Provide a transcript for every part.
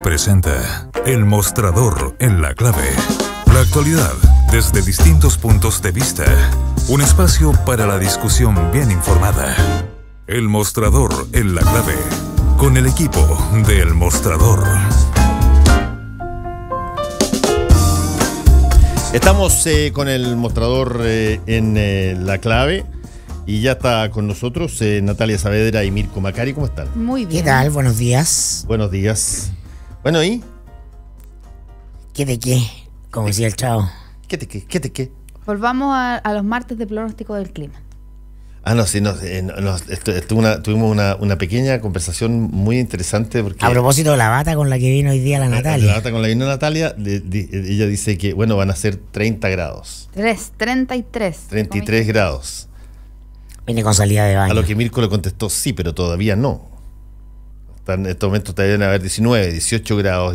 Presenta El Mostrador en la Clave. La actualidad desde distintos puntos de vista. Un espacio para la discusión bien informada. El Mostrador en la Clave. Con el equipo de El Mostrador. Estamos con el Mostrador en la Clave. Y ya está con nosotros Natalia Saavedra y Mirko Macari. ¿Cómo están? Muy bien. ¿Qué tal? Buenos días. Buenos días. Bueno, ¿y? ¿Qué de qué? Como decía el chavo. ¿Qué te qué? Volvamos a los martes de pronóstico del clima. Tuvimos una pequeña conversación muy interesante. Porque A propósito de la bata con la que vino hoy día la Natalia. La bata con la que vino Natalia, ella dice que, bueno, van a ser 30 grados. 33. 33 grados. Viene con salida de baño. A lo que Mirko le contestó, sí, pero todavía no. En estos momentos deben haber 19, 18 grados.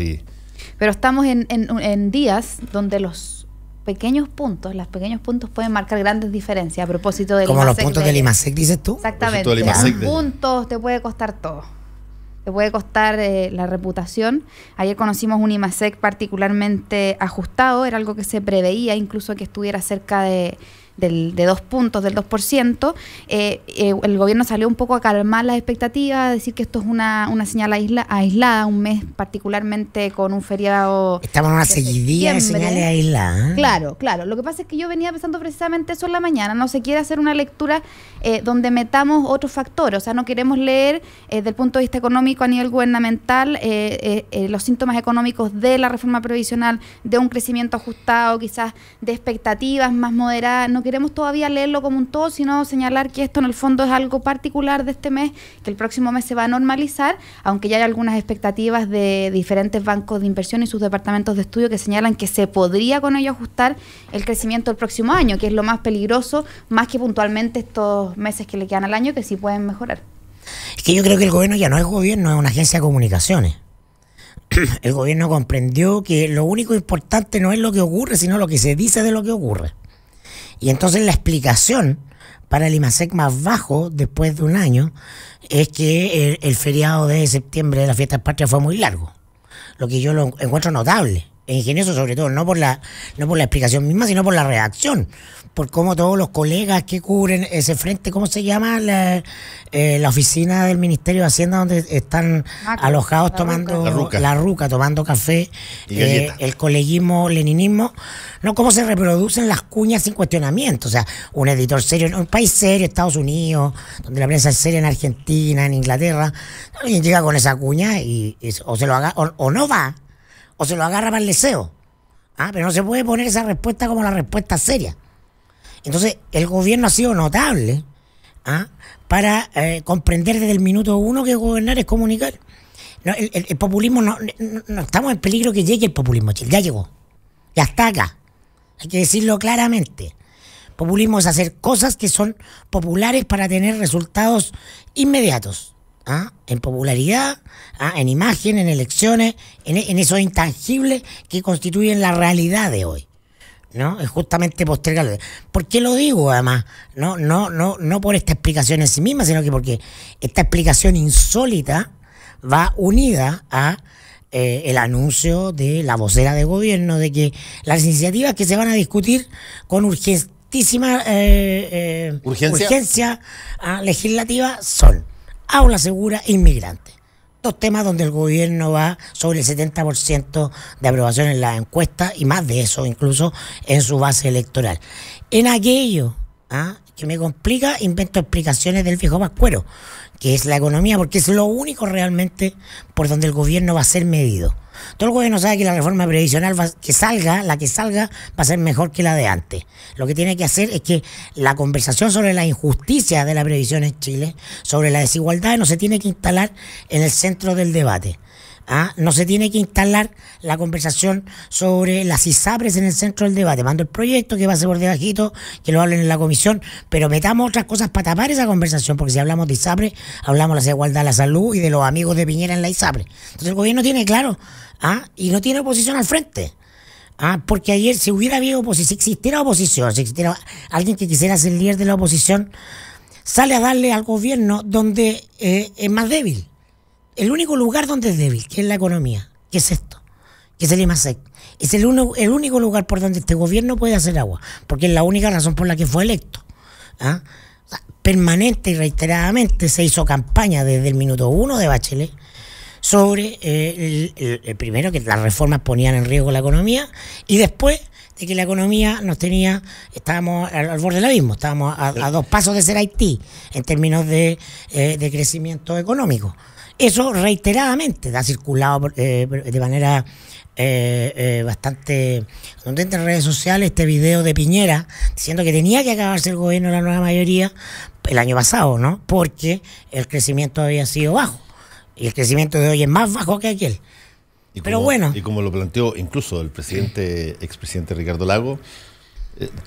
Pero estamos en días donde los pequeños puntos pueden marcar grandes diferencias a propósito del Como IMASEC. los puntos del IMASEC, dices tú. Exactamente. Del IMASEC. Puntos te puede costar todo. Te puede costar la reputación. Ayer conocimos un IMASEC particularmente ajustado. Era algo que se preveía, incluso que estuviera cerca de 2 puntos, del 2%. El gobierno salió un poco a calmar las expectativas, a decir que esto es una señal aislada, un mes particularmente con un feriado. Estamos en una seguidilla de señales aisladas. Claro. Lo que pasa es que yo venía pensando precisamente eso en la mañana. No se quiere hacer una lectura donde metamos otros factores. O sea, no queremos leer desde el punto de vista económico a nivel gubernamental los síntomas económicos de la reforma previsional, de un crecimiento ajustado, quizás de expectativas más moderadas. No queremos todavía leerlo como un todo, sino señalar que esto en el fondo es algo particular de este mes, que el próximo mes se va a normalizar, aunque ya hay algunas expectativas de diferentes bancos de inversión y sus departamentos de estudio que señalan que se podría con ello ajustar el crecimiento del próximo año, que es lo más peligroso, más que puntualmente estos meses que le quedan al año, que sí pueden mejorar. Es que yo creo que el gobierno ya no es gobierno, es una agencia de comunicaciones. El gobierno comprendió que lo único importante no es lo que ocurre, sino lo que se dice de lo que ocurre. Y entonces la explicación para el IMASEC más bajo después de un año es que el feriado de septiembre de la fiesta patria fue muy largo, lo que yo lo encuentro notable, ingenioso sobre todo, no por la explicación misma, sino por la redacción, por cómo todos los colegas que cubren ese frente, ¿cómo se llama? La oficina del Ministerio de Hacienda, donde están alojados tomando la ruca, tomando café, el coleguismo, leninismo, no cómo se reproducen las cuñas sin cuestionamiento. O sea, un editor serio, en un país serio, Estados Unidos, donde la prensa es seria, en Argentina, en Inglaterra, alguien llega con esa cuña y o se lo haga, o no va, o se lo agarra para el deseo. Pero no se puede poner esa respuesta como la respuesta seria. Entonces, el gobierno ha sido notable para comprender desde el minuto uno que gobernar es comunicar. No, el populismo, no estamos en peligro que llegue el populismo, Chile. Ya llegó. Ya está acá. Hay que decirlo claramente. Populismo es hacer cosas que son populares para tener resultados inmediatos. En popularidad, en imagen, en elecciones, en esos intangibles que constituyen la realidad de hoy. ¿No? Es justamente postergarlo. ¿Por qué lo digo además? No por esta explicación en sí misma, sino que porque esta explicación insólita va unida a el anuncio de la vocera de gobierno de que las iniciativas que se van a discutir con urgentísima urgencia legislativa son aula segura e inmigrante. 2 temas donde el gobierno va sobre el 70% de aprobación en las encuestas y más de eso incluso en su base electoral. En aquello que me complica, invento explicaciones del viejo pascuero, que es la economía, porque es lo único realmente por donde el gobierno va a ser medido. Todo el gobierno sabe que la reforma previsional la que salga va a ser mejor que la de antes. Lo que tiene que hacer es que la conversación sobre la injusticia de la previsión en Chile, sobre la desigualdad, no se tiene que instalar en el centro del debate. No se tiene que instalar la conversación sobre las ISAPRES en el centro del debate. Mando el proyecto que pase por debajito, que lo hablen en la comisión, pero metamos otras cosas para tapar esa conversación, porque si hablamos de ISAPRES, hablamos de la desigualdad, la salud y de los amigos de Piñera en la ISAPRES. Entonces el gobierno tiene claro, y no tiene oposición al frente. Porque ayer, si hubiera habido oposición, si existiera oposición, si existiera alguien que quisiera ser líder de la oposición, sale a darle al gobierno donde es más débil. El único lugar donde es débil, que es la economía, ¿Qué es esto? ¿Qué es el IMASEC? Es el único lugar por donde este gobierno puede hacer agua, porque es la única razón por la que fue electo. ¿Ah? O sea, permanente y reiteradamente se hizo campaña desde el minuto 1 de Bachelet sobre el primero, que las reformas ponían en riesgo la economía, y después de que la economía estábamos al borde del abismo, estábamos a 2 pasos de ser Haití en términos de crecimiento económico. Eso reiteradamente ha circulado de manera bastante contundente en redes sociales, este video de Piñera diciendo que tenía que acabarse el gobierno de la nueva mayoría el año pasado, ¿no? Porque el crecimiento había sido bajo y el crecimiento de hoy es más bajo que aquel. Pero bueno. Y como lo planteó incluso el expresidente Ricardo Lagos,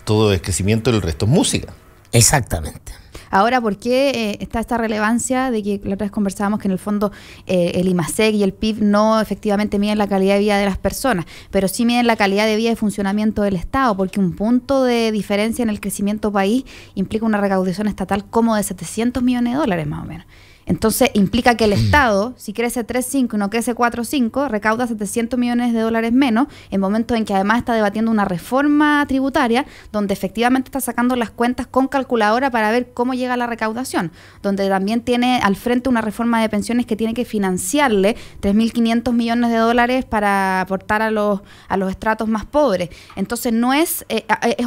todo es crecimiento y el resto es música. Exactamente. Ahora, ¿por qué está esta relevancia de que la otra vez conversábamos que en el fondo el IMASEC y el PIB no efectivamente miden la calidad de vida de las personas, pero sí miden la calidad de vida y funcionamiento del Estado? Porque un punto de diferencia en el crecimiento país implica una recaudación estatal como de 700 millones de dólares más o menos. Entonces implica que el Estado, si crece 3,5 y no crece 4,5, recauda 700 millones de dólares menos, en momentos en que además está debatiendo una reforma tributaria donde efectivamente está sacando las cuentas con calculadora para ver cómo llega la recaudación, donde también tiene al frente una reforma de pensiones que tiene que financiarle 3.500 millones de dólares para aportar a los estratos más pobres. Entonces no es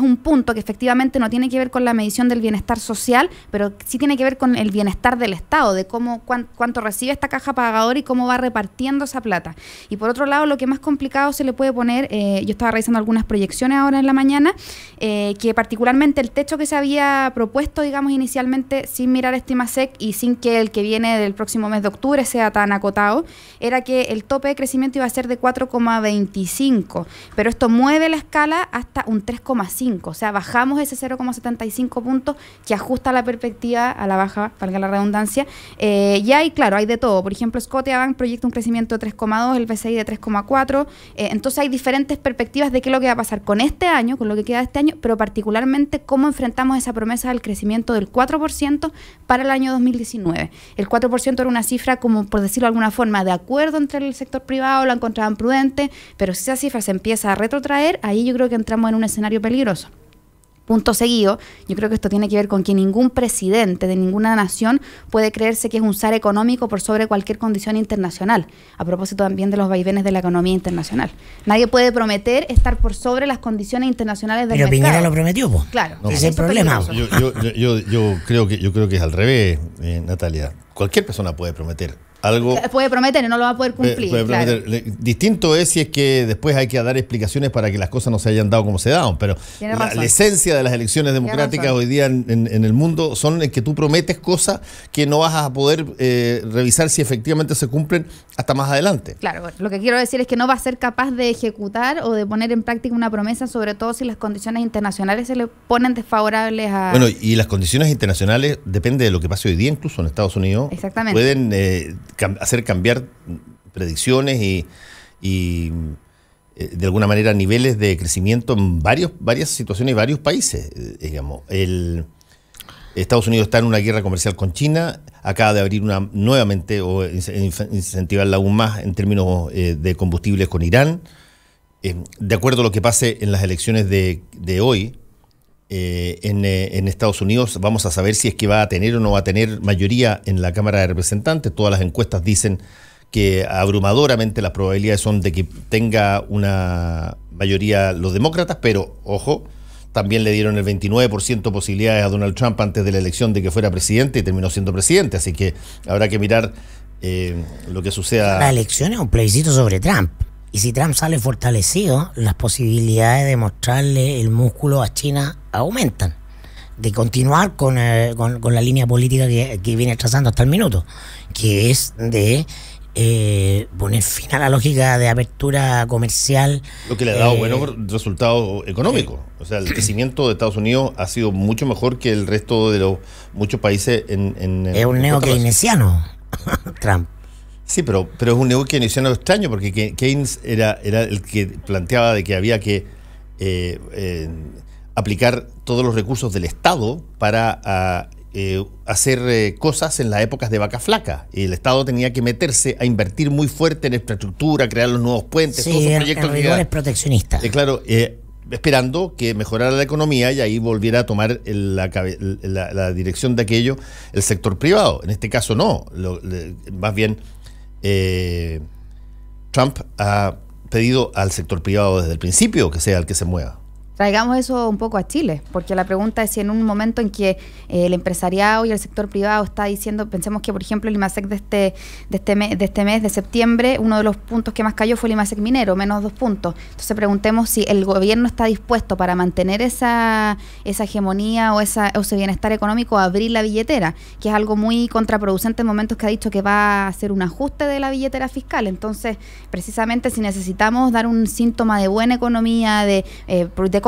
un punto que efectivamente no tiene que ver con la medición del bienestar social, pero sí tiene que ver con el bienestar del Estado, de cuánto recibe esta caja pagadora y cómo va repartiendo esa plata. Y por otro lado, lo que más complicado se le puede poner, yo estaba revisando algunas proyecciones ahora en la mañana, que particularmente el techo que se había propuesto, digamos, inicialmente, sin mirar este IMASEC y sin que el que viene del próximo mes de octubre sea tan acotado, era que el tope de crecimiento iba a ser de 4,25, pero esto mueve la escala hasta un 3,5, o sea, bajamos ese 0,75 puntos que ajusta la perspectiva a la baja, valga la redundancia. Y hay, claro, hay de todo. Por ejemplo, Scotiabank proyecta un crecimiento de 3,2, el BCI de 3,4. Entonces hay diferentes perspectivas de qué es lo que va a pasar con este año, con lo que queda de este año, pero particularmente cómo enfrentamos esa promesa del crecimiento del 4% para el año 2019. El 4% era una cifra, como por decirlo de alguna forma, de acuerdo entre el sector privado, la encontraban prudente, pero si esa cifra se empieza a retrotraer, ahí yo creo que entramos en un escenario peligroso. Punto seguido, yo creo que esto tiene que ver con que ningún presidente de ninguna nación puede creerse que es un zar económico por sobre cualquier condición internacional, a propósito también de los vaivenes de la economía internacional. Nadie puede prometer estar por sobre las condiciones internacionales del mercado. Pero Piñera lo prometió, pues. Claro. No, ese es el problema. Yo creo que es al revés, Natalia. Cualquier persona puede prometer algo. Puede prometer y no lo va a poder cumplir. Puede prometer. Claro. Distinto es si es que después hay que dar explicaciones para que las cosas no se hayan dado como se daban, pero la esencia de las elecciones democráticas hoy día en el mundo son en que tú prometes cosas que no vas a poder revisar si efectivamente se cumplen hasta más adelante. Claro, lo que quiero decir es que no va a ser capaz de ejecutar o de poner en práctica una promesa, sobre todo si las condiciones internacionales se le ponen desfavorables a... Bueno, y las condiciones internacionales, depende de lo que pase hoy día, incluso en Estados Unidos, exactamente, pueden hacer cambiar predicciones y de alguna manera niveles de crecimiento en varias situaciones y varios países. Digamos, Estados Unidos está en una guerra comercial con China, acaba de abrir una nuevamente o incentivarla aún más en términos de combustibles con Irán. De acuerdo a lo que pase en las elecciones de hoy, en Estados Unidos vamos a saber si es que va a tener o no va a tener mayoría en la Cámara de Representantes. Todas las encuestas dicen que abrumadoramente las probabilidades son de que tenga una mayoría los demócratas, pero ojo, también le dieron el 29% posibilidades a Donald Trump antes de la elección de que fuera presidente y terminó siendo presidente, así que habrá que mirar lo que suceda. La elección es un plebiscito sobre Trump. Y si Trump sale fortalecido, las posibilidades de mostrarle el músculo a China aumentan, de continuar con la línea política que viene trazando hasta el minuto, que es de poner fin a la lógica de apertura comercial. Lo que le ha dado buenos resultados económicos. O sea, el crecimiento de Estados Unidos ha sido mucho mejor que el resto de los muchos países es un neo-keynesiano, Trump. Sí, pero es un negocio keynesiano extraño, porque Keynes era el que planteaba de que había que aplicar todos los recursos del Estado para hacer cosas en las épocas de vaca flaca. El Estado tenía que meterse a invertir muy fuerte en infraestructura, crear los nuevos puentes, sí, todos esos proyectos. En rigores proteccionistas. Claro, esperando que mejorara la economía y ahí volviera a tomar la dirección de aquello el sector privado. En este caso no, más bien Trump ha pedido al sector privado desde el principio que sea el que se mueva. Traigamos eso un poco a Chile, porque la pregunta es si en un momento en que el empresariado y el sector privado está diciendo, pensemos que por ejemplo el IMASEC de este mes de septiembre, uno de los puntos que más cayó fue el IMASEC minero, menos 2 puntos. Entonces preguntemos si el gobierno está dispuesto para mantener esa hegemonía o ese bienestar económico a abrir la billetera, que es algo muy contraproducente en momentos que ha dicho que va a hacer un ajuste de la billetera fiscal. Entonces, precisamente si necesitamos dar un síntoma de buena economía, de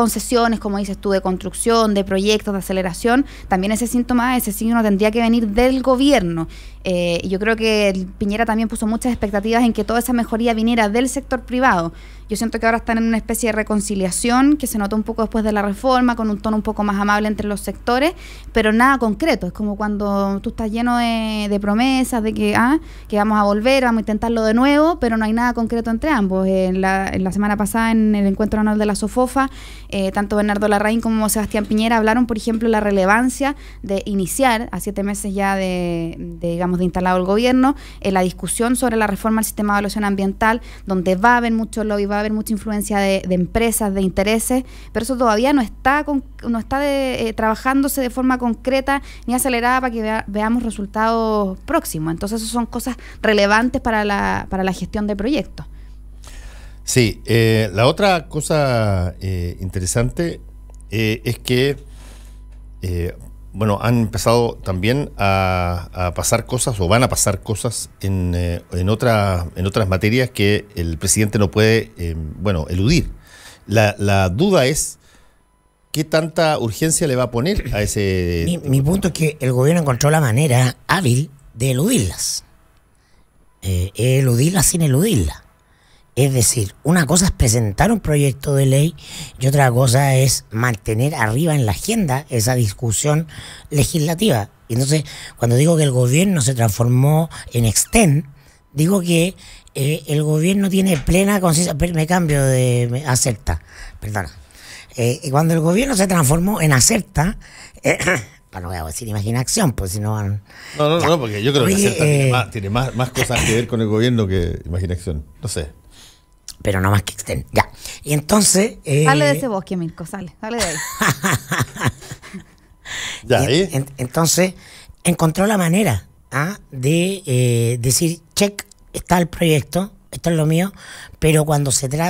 concesiones, como dices tú, de construcción, de proyectos, de aceleración, también ese síntoma, ese signo tendría que venir del gobierno. Yo creo que Piñera también puso muchas expectativas en que toda esa mejoría viniera del sector privado. Yo siento que ahora están en una especie de reconciliación que se notó un poco después de la reforma, con un tono un poco más amable entre los sectores, pero nada concreto. Es como cuando tú estás lleno de promesas, de que vamos a volver, vamos a intentarlo de nuevo, pero no hay nada concreto entre ambos. En la semana pasada, en el encuentro anual de la SOFOFA, tanto Bernardo Larraín como Sebastián Piñera hablaron, por ejemplo, de la relevancia de iniciar, a 7 meses ya de instalado el gobierno, la discusión sobre la reforma al sistema de evaluación ambiental, donde va a haber mucho lobby, va a haber mucha influencia de empresas, de intereses, pero eso todavía no está trabajándose de forma concreta ni acelerada para que veamos resultados próximos. Entonces, eso son cosas relevantes para la gestión de proyectos. Sí, la otra cosa interesante es que han empezado también a pasar cosas, o van a pasar cosas en otras materias que el presidente no puede eludir. La duda es qué tanta urgencia le va a poner a ese... Mi punto es que el gobierno encontró la manera hábil de eludirlas. Eludirlas sin eludirlas. Es decir, una cosa es presentar un proyecto de ley y otra cosa es mantener arriba en la agenda esa discusión legislativa. Y entonces, cuando digo que el gobierno se transformó en Extend, digo que el gobierno tiene plena conciencia. Me cambio de Acerta, perdona. Cuando el gobierno se transformó en Acerta, no voy a decir imaginación, pues si no van... No, porque yo creo que Acerta tiene más cosas que ver con el gobierno que imaginación. No sé. Pero no más que Extend, ya. Y entonces... Sale de ese bosque, Mirko, sale de ahí. Entonces, encontró la manera de decir, check, está el proyecto, esto es lo mío, pero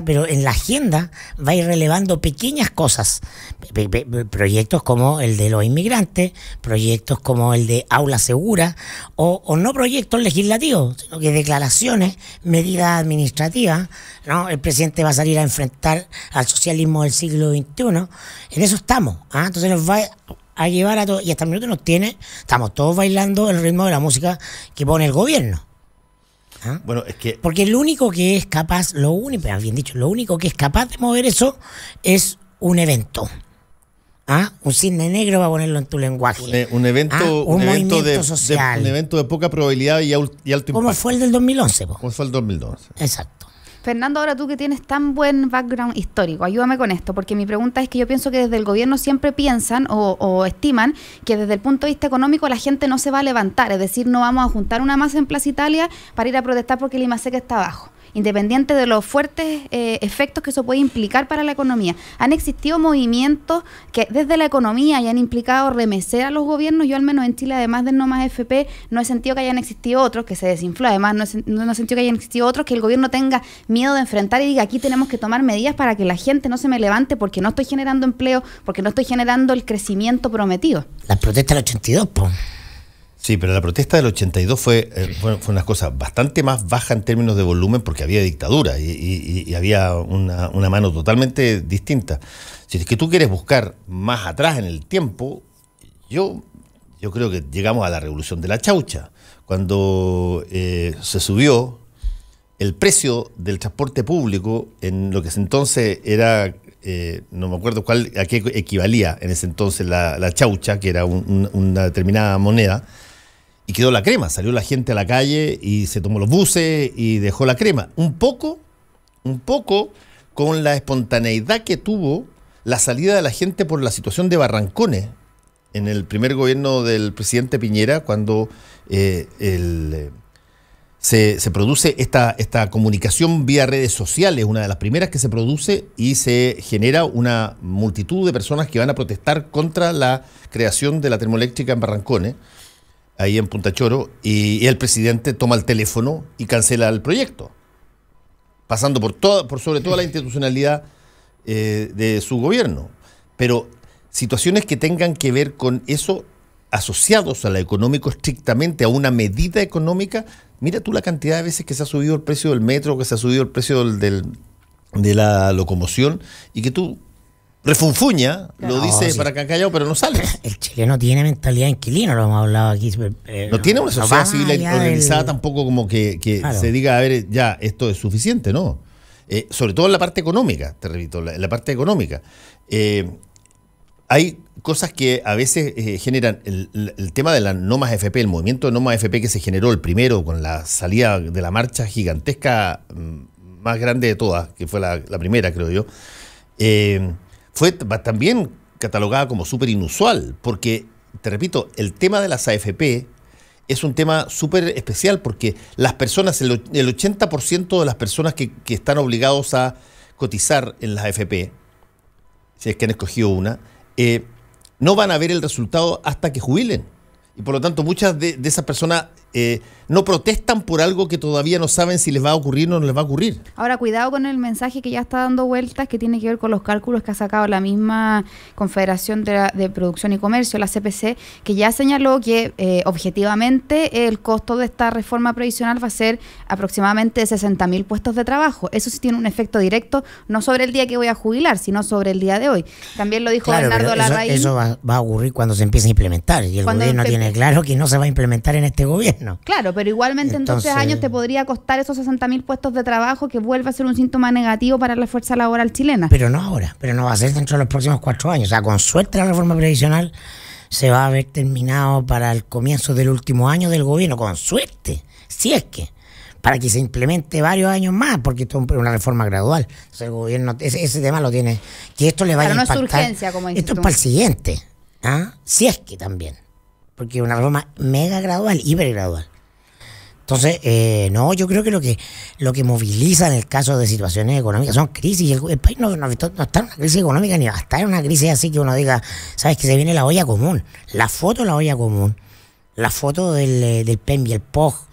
pero en la agenda va a ir relevando pequeñas cosas, proyectos como el de los inmigrantes, proyectos como el de aula segura, o no proyectos legislativos, sino que declaraciones, medidas administrativas, ¿no? El presidente va a salir a enfrentar al socialismo del siglo XXI, en eso estamos, entonces nos va a llevar a todos, y hasta el minuto estamos todos bailando el ritmo de la música que pone el gobierno. Bueno, es que... Porque lo único que es capaz de mover eso es un evento. Un cisne negro, va a ponerlo en tu lenguaje. Un evento, un movimiento social. Un evento de poca probabilidad y alto impacto. Como fue el del 2011. Como fue el 2012. Exacto. Fernando, ahora tú que tienes tan buen background histórico, ayúdame con esto, porque mi pregunta es que yo pienso que desde el gobierno siempre piensan o estiman que desde el punto de vista económico la gente no se va a levantar, es decir, no vamos a juntar una masa en Plaza Italia para ir a protestar porque el IMASEC está abajo, independiente de los fuertes efectos que eso puede implicar para la economía. Han existido movimientos que desde la economía ya han implicado remecer a los gobiernos. Yo al menos en Chile, además del No Más FP, no he sentido que hayan existido otros, que se desinfló, además no he sentido que hayan existido otros que el gobierno tenga miedo de enfrentar y diga, aquí tenemos que tomar medidas para que la gente no se me levante porque no estoy generando empleo, porque no estoy generando el crecimiento prometido. La protesta del 82, pues. Sí, pero la protesta del 82 fue una cosa bastante más baja en términos de volumen porque había dictadura y había una mano totalmente distinta. Si es que tú quieres buscar más atrás en el tiempo, yo creo que llegamos a la revolución de la chaucha, cuando se subió el precio del transporte público en lo que entonces era no me acuerdo a qué equivalía en ese entonces la chaucha, que era una determinada moneda, y quedó la crema. Salió la gente a la calle y se tomó los buses y dejó la crema. Un poco con la espontaneidad que tuvo la salida de la gente por la situación de Barrancones en el primer gobierno del presidente Piñera, cuando se produce esta comunicación vía redes sociales, una de las primeras que se produce, y se genera una multitud de personas que van a protestar contra la creación de la termoeléctrica en Barrancones, ahí en Punta Choro, y el presidente toma el teléfono y cancela el proyecto, pasando por sobre toda la institucionalidad de su gobierno. Pero situaciones que tengan que ver con eso, asociados a lo económico estrictamente, a una medida económica. Mira tú la cantidad de veces que se ha subido el precio del metro, que se ha subido el precio de la locomoción, y que tú refunfuña, lo dice para acá callado, pero no sale. El chileno tiene mentalidad de inquilino, lo hemos hablado aquí. No tiene una sociedad civil organizada tampoco, como que claro, se diga, a ver, ya, esto es suficiente, ¿no? Sobre todo en la parte económica, te repito, en la parte económica. Hay cosas que a veces generan el tema de la No Más AFP, el movimiento de No Más AFP que se generó el primero con la salida de la marcha gigantesca más grande de todas, que fue la primera, creo yo, fue también catalogada como súper inusual, porque, te repito, el tema de las AFP es un tema súper especial, porque las personas, el 80% de las personas que están obligados a cotizar en las AFP, si es que han escogido una, no van a ver el resultado hasta que jubilen. Y por lo tanto muchas de esas personas no protestan por algo que todavía no saben si les va a ocurrir o no les va a ocurrir. Ahora, cuidado con el mensaje que ya está dando vueltas, que tiene que ver con los cálculos que ha sacado la misma Confederación de Producción y Comercio, la CPC, que ya señaló que objetivamente el costo de esta reforma previsional va a ser aproximadamente 60.000 puestos de trabajo. Eso sí tiene un efecto directo, no sobre el día que voy a jubilar, sino sobre el día de hoy. También lo dijo Bernardo Larraín. Eso va a ocurrir cuando se empiece a implementar, y el gobierno tiene claro que no se va a implementar en este gobierno. Claro, pero igualmente entonces, en 12 años te podría costar esos 60.000 puestos de trabajo, que vuelve a ser un síntoma negativo para la fuerza laboral chilena. Pero no ahora, pero no va a ser dentro de los próximos 4 años. O sea, con suerte la reforma previsional se va a haber terminado para el comienzo del último año del gobierno, con suerte, si es que, para que se implemente varios años más, porque esto es una reforma gradual. Entonces el gobierno, ese tema lo tiene, que esto le vaya a impactar. No es urgencia, como dices esto tú. Es para el siguiente, si es que también, porque es una reforma mega gradual, hiper gradual. Entonces, no, yo creo que lo que moviliza en el caso de situaciones económicas son crisis. Y el país no está en una crisis económica, ni va a estar en una crisis así que uno diga, sabes que se viene la olla común. La foto de la olla común, la foto del PEM y el POG,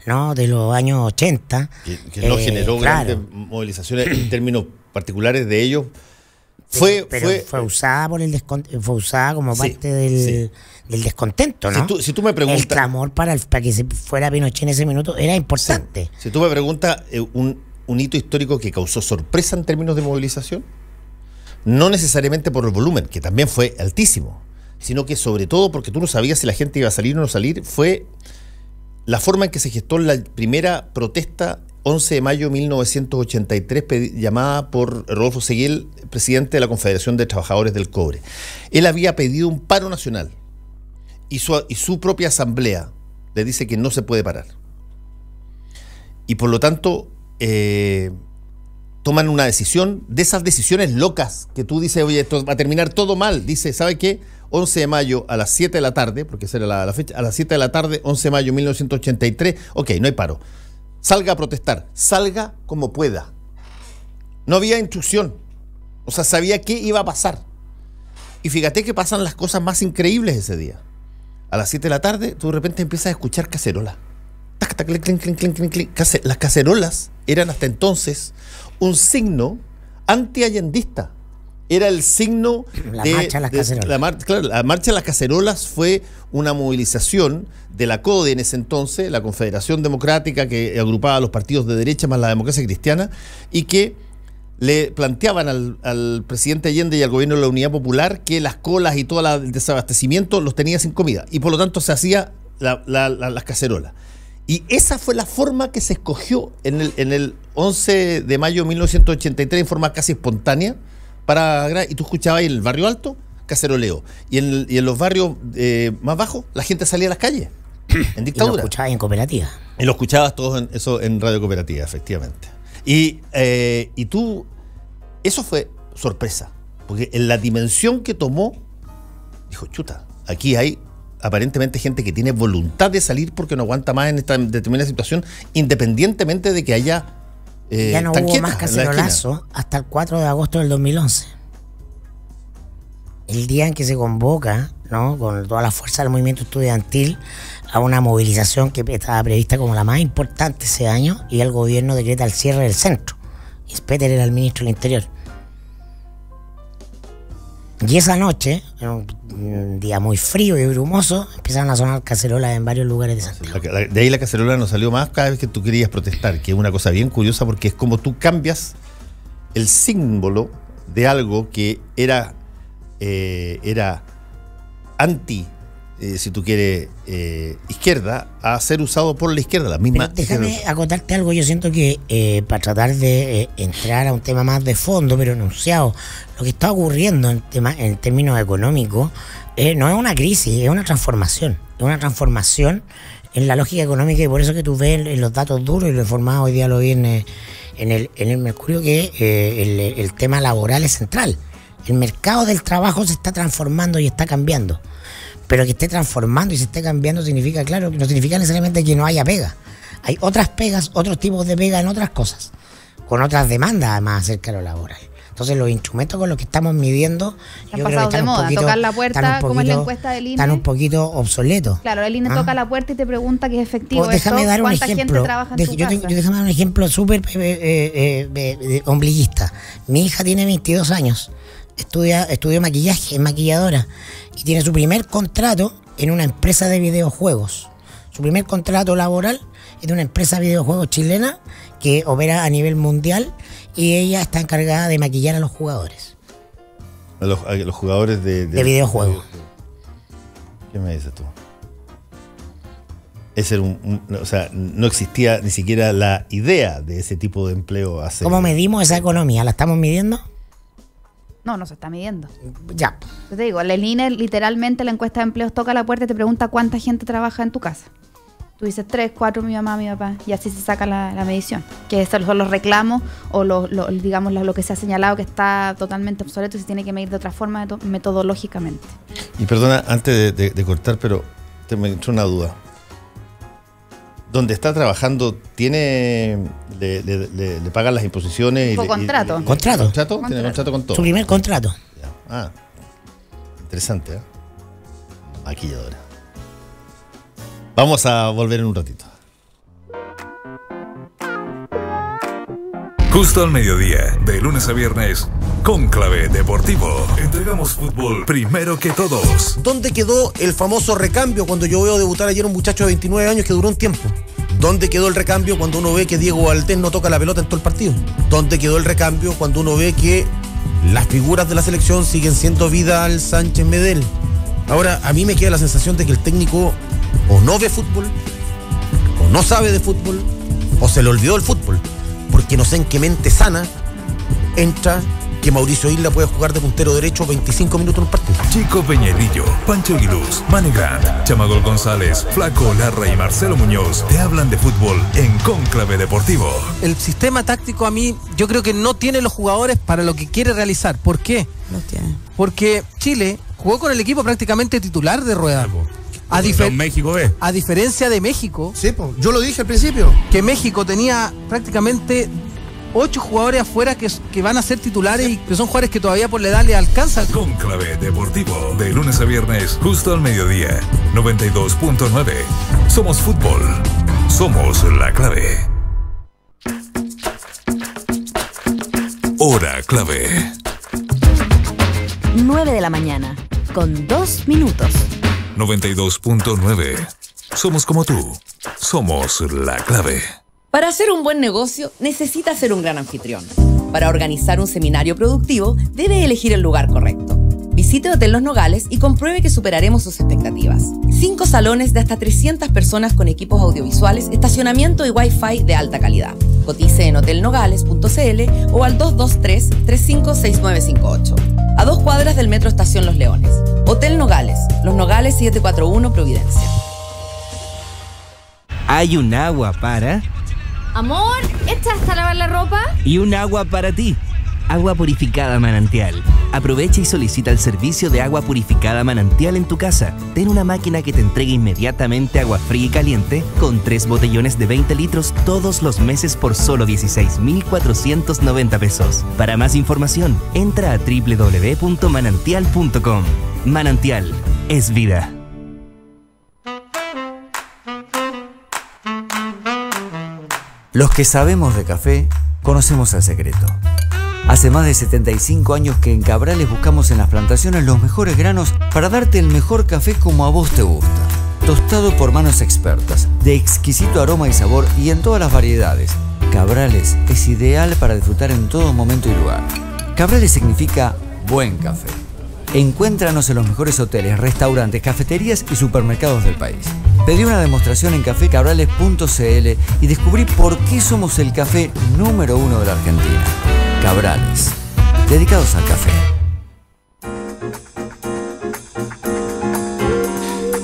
¿no?, de los años 80. Que no generó grandes movilizaciones en términos particulares de ellos. Fue usada fue usada como parte del descontento, ¿no? Si tú me preguntas, el clamor para que se fuera Pinochet en ese minuto era importante. Si tú me preguntas un hito histórico que causó sorpresa en términos de movilización, no necesariamente por el volumen, que también fue altísimo, sino que sobre todo porque tú no sabías si la gente iba a salir o no salir, fue la forma en que se gestó la primera protesta 11 de mayo de 1983, llamada por Rodolfo Seguel, presidente de la Confederación de Trabajadores del Cobre. Él había pedido un paro nacional y su propia asamblea le dice que no se puede parar. Y por lo tanto, toman una decisión, de esas decisiones locas que tú dices, oye, esto va a terminar todo mal. Dice, ¿sabe qué? 11 de mayo a las 7 de la tarde, porque esa era la fecha, a las 7 de la tarde, 11 de mayo de 1983, ok, no hay paro. Salga a protestar, salga como pueda. No había instrucción, o sea, sabía qué iba a pasar. Y fíjate que pasan las cosas más increíbles ese día. A las 7 de la tarde, tú de repente empiezas a escuchar cacerolas. Tac, tac, clink, clink, clink, clink, clink. Las cacerolas eran hasta entonces un signo anti-allendista. Era el signo la marcha de las cacerolas. La marcha de las cacerolas fue una movilización de la CODE en ese entonces, la Confederación Democrática, que agrupaba a los partidos de derecha más la democracia cristiana, y que le planteaban al presidente Allende y al gobierno de la Unidad Popular que las colas y todo el desabastecimiento los tenía sin comida, y por lo tanto se hacía las cacerolas. Y esa fue la forma que se escogió en el 11 de mayo de 1983, en forma casi espontánea, y tú escuchabas ahí en el barrio alto, caceroleo. Y en los barrios más bajos, la gente salía a las calles, en dictadura. Y lo escuchabas en cooperativa. Y lo escuchabas todos en Radio Cooperativa, efectivamente. Y tú, eso fue sorpresa, porque en la dimensión que tomó, dijo, chuta, aquí hay aparentemente gente que tiene voluntad de salir porque no aguanta más en esta determinada situación, independientemente de que haya ya no hubo más cacerolazo hasta el 4 de agosto del 2011. El día en que se convoca, ¿no?, con toda la fuerza del movimiento estudiantil a una movilización que estaba prevista como la más importante ese año, y el gobierno decreta el cierre del centro. Y Speter era el ministro del Interior. Y esa noche, en un día muy frío y brumoso, empezaron a sonar cacerolas en varios lugares de Santiago. De ahí la cacerola nos salió más cada vez que tú querías protestar, que es una cosa bien curiosa porque es como tú cambias el símbolo de algo que era anti, si tú quieres, izquierda, a ser usado por la izquierda, la misma. Pero déjame acotarte algo. Yo siento que para tratar de entrar a un tema más de fondo, pero enunciado, lo que está ocurriendo en términos económicos no es una crisis, es una transformación. Es una transformación en la lógica económica, y por eso que tú ves en los datos duros, y lo informado hoy día lo vi en el Mercurio, que el tema laboral es central. El mercado del trabajo se está transformando y está cambiando. Pero que esté transformando y se esté cambiando significa, claro, que no significa necesariamente que no haya pega. Hay otras pegas, otros tipos de pega en otras cosas, con otras demandas además acerca de lo laboral. Entonces los instrumentos con los que estamos midiendo, yo creo que están de moda, tocar la puerta, como es la encuesta del INE. Están un poquito obsoletos. Claro, el INE toca la puerta y te pregunta que es efectivo pues déjame esto, dar un cuánta ejemplo. Gente trabaja en tu casa. Déjame dar un ejemplo súper ombliguista. Mi hija tiene 22 años, estudia maquillaje, es maquilladora, y tiene su primer contrato en una empresa de videojuegos. Su primer contrato laboral es de una empresa de videojuegos chilena que opera a nivel mundial, y ella está encargada de maquillar a los jugadores. A los jugadores de videojuegos. ¿Qué me dices tú? O sea, no existía ni siquiera la idea de ese tipo de empleo hace. ¿Cómo medimos esa economía? ¿La estamos midiendo? No se está midiendo. Ya. Yo te digo, el INE, literalmente, la encuesta de empleos toca la puerta y te pregunta cuánta gente trabaja en tu casa. Tú dices 3, 4, mi mamá, mi papá, y así se saca la medición. Que esos son los reclamos o digamos lo que se ha señalado que está totalmente obsoleto y se tiene que medir de otra forma, metodológicamente. Y perdona, antes de cortar, pero me entró una duda. ¿Dónde está trabajando le pagan las imposiciones? Contrato. ¿Contrato? ¿Tiene contrato con todo? Su primer contrato. Ya. Interesante, ¿eh? Maquilladora. Vamos a volver en un ratito. Justo al mediodía, de lunes a viernes, Cónclave Deportivo. Entregamos fútbol primero que todos. ¿Dónde quedó el famoso recambio cuando yo veo debutar ayer a un muchacho de 29 años que duró un tiempo? ¿Dónde quedó el recambio cuando uno ve que Diego Valdés no toca la pelota en todo el partido? ¿Dónde quedó el recambio cuando uno ve que las figuras de la selección siguen siendo Vidal, Sánchez, Medel? Ahora, a mí me queda la sensación de que el técnico o no ve fútbol, o no sabe de fútbol, o se le olvidó el fútbol, porque no sé en qué mente sana entra que Mauricio Isla puede jugar de puntero derecho 25 minutos en un partido. Chico Peñalillo, Pancho Aguiluz, Manny Grant, Chamagol González, Flaco Larra y Marcelo Muñoz te hablan de fútbol en Cónclave Deportivo. El sistema táctico a mí, yo creo que no tiene los jugadores para lo que quiere realizar. ¿Por qué? Los tiene. Porque Chile jugó con el equipo prácticamente titular de Rueda. México B. A diferencia de México. Sí, yo lo dije al principio. Que México tenía prácticamente 8 jugadores afuera que van a ser titulares y que son jugadores que todavía por la edad le alcanzan. Cónclave Deportivo, de lunes a viernes, justo al mediodía, 92.9. Somos fútbol. Somos la clave. Hora clave. 9 de la mañana, con 2 minutos. 92.9. Somos como tú. Somos la clave. Para hacer un buen negocio, necesita ser un gran anfitrión. Para organizar un seminario productivo, debe elegir el lugar correcto. Visite Hotel Los Nogales y compruebe que superaremos sus expectativas. 5 salones de hasta 300 personas con equipos audiovisuales, estacionamiento y Wi-Fi de alta calidad. Cotice en hotelnogales.cl o al 223-356958. A 2 cuadras del Metro Estación Los Leones. Hotel Nogales, Los Nogales 741 Providencia. Hay un agua para... Amor, ¿echaste a lavar la ropa? Y un agua para ti. Agua purificada Manantial. Aprovecha y solicita el servicio de agua purificada Manantial en tu casa. Ten una máquina que te entregue inmediatamente agua fría y caliente con 3 botellones de 20 litros todos los meses por solo 16.490 pesos. Para más información, entra a www.manantial.com. Manantial es vida. Los que sabemos de café, conocemos el secreto. Hace más de 75 años que en Cabrales buscamos en las plantaciones los mejores granos para darte el mejor café como a vos te gusta. Tostado por manos expertas, de exquisito aroma y sabor y en todas las variedades. Cabrales es ideal para disfrutar en todo momento y lugar. Cabrales significa buen café. Encuéntranos en los mejores hoteles, restaurantes, cafeterías y supermercados del país. Pedí una demostración en cafecabrales.cl y descubrí por qué somos el café número 1 de la Argentina. Cabrales, dedicados al café.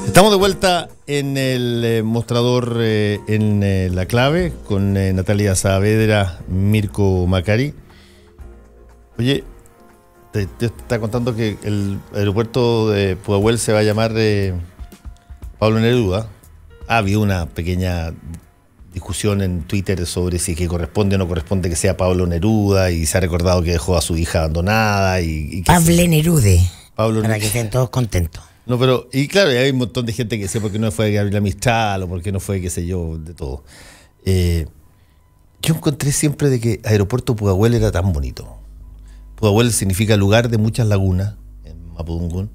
Estamos de vuelta en el mostrador en La Clave con Natalia Saavedra, Mirko Macari. Oye, te está contando que el aeropuerto de Pudahuel se va a llamar Pablo Neruda. Ha habido una pequeña discusión en Twitter sobre si que corresponde o no corresponde que sea Pablo Neruda, y se ha recordado que dejó a su hija abandonada y Pablo Nerude, para Nerude. que estén todos contentos. No, pero, y claro, hay un montón de gente que dice por qué no fue Gabriela Mistral o por qué no fue, qué sé yo, de todo. Yo encontré siempre de que Aeropuerto Pudahuel era tan bonito. Pudahuel significa lugar de muchas lagunas en Mapudungun.